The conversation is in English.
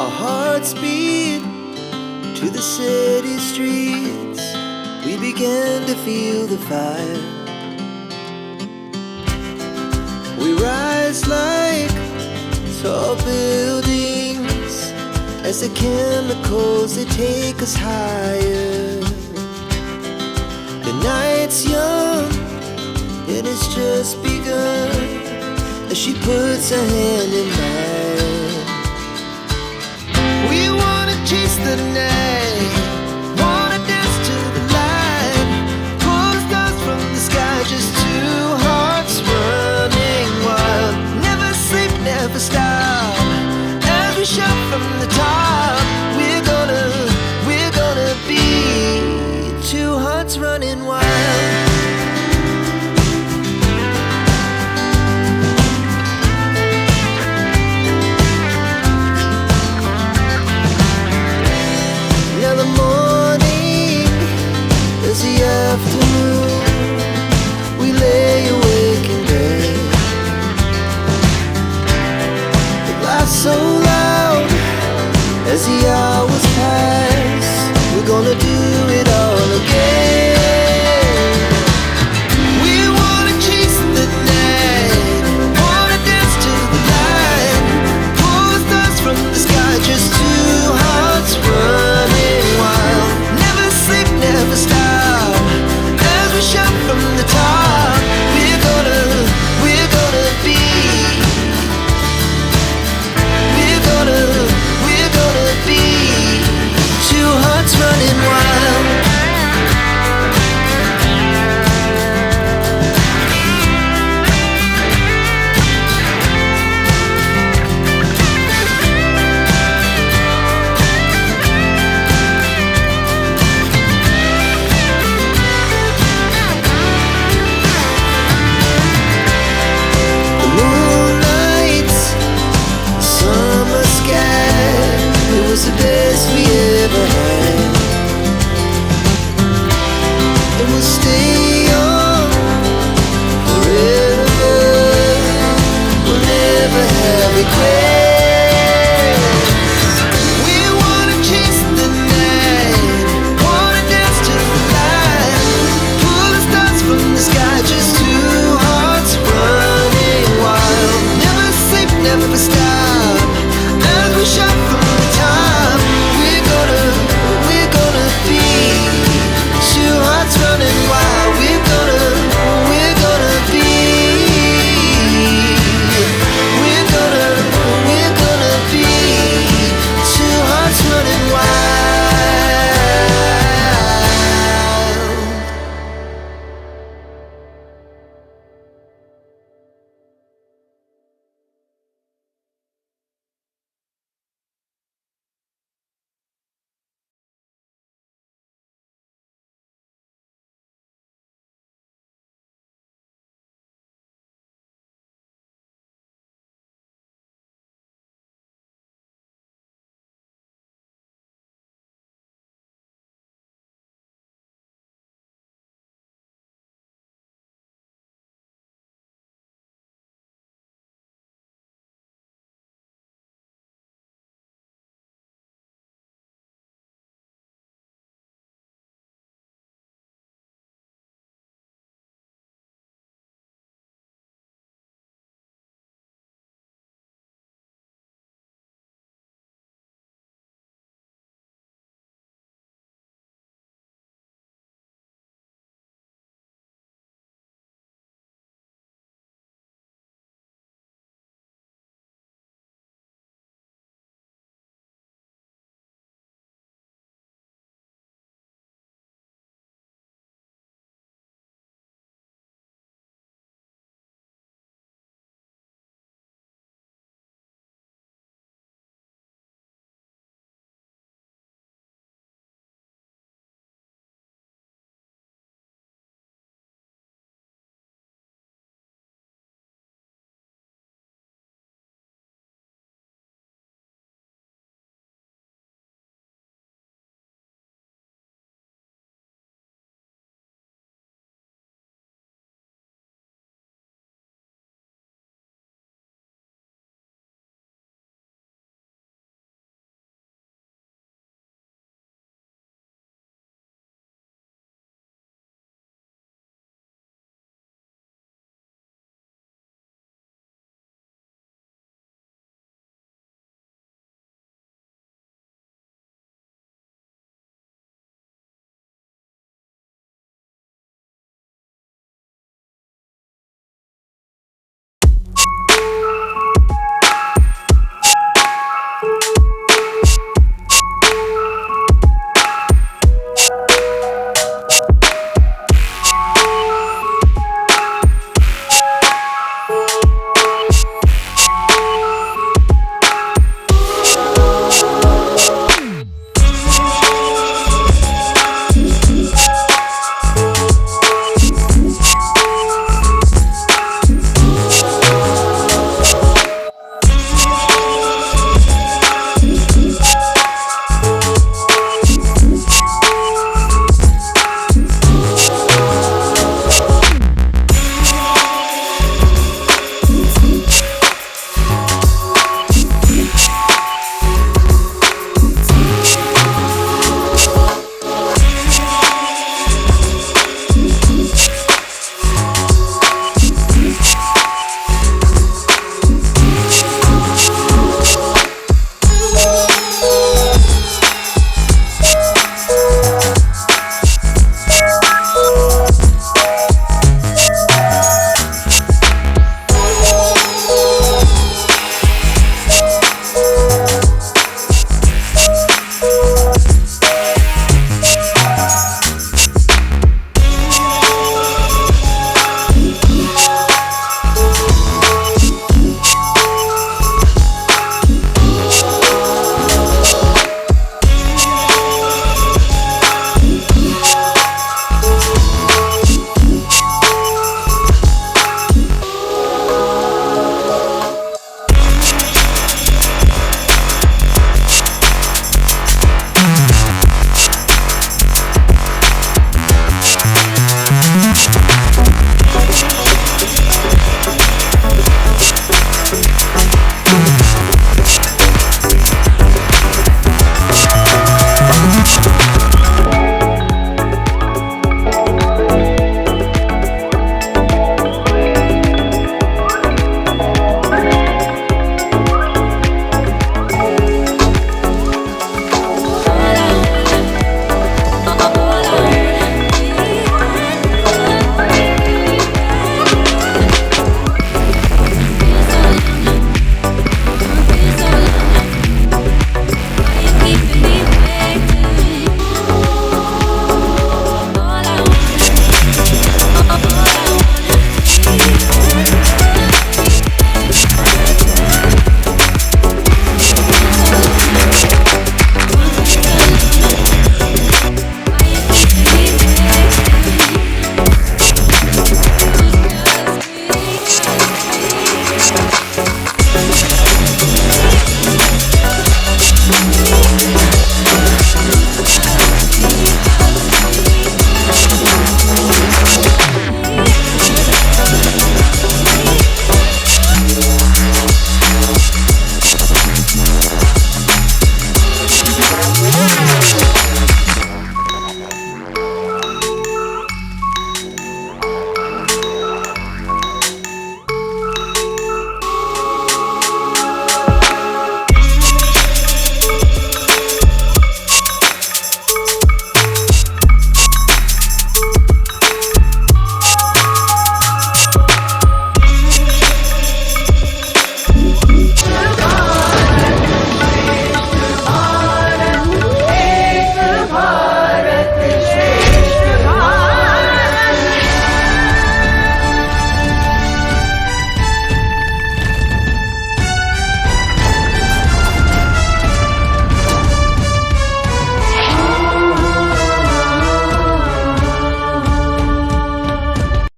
Our hearts beat to the city streets. We began to feel the fire. We rise like tall buildings as the chemicals, they take us higher. The night's young, it has just begun, as she puts her hand in mine. We wanna chase the night, wanna dance to the light, pull stars from the sky, just two hearts running wild. Never sleep, never stop, as we shout from the top. We're gonna be two hearts running wild. Now the morning is the afternoon. We lay awake in bed. The laughs so loud as the hours pass. We're gonna do it all again. We wanna chase the night, wanna dance to the light, pull stars from the sky, just two hearts running wild. Never sleep, never stop, as we shout from the top. We're gonna be, we're gonna be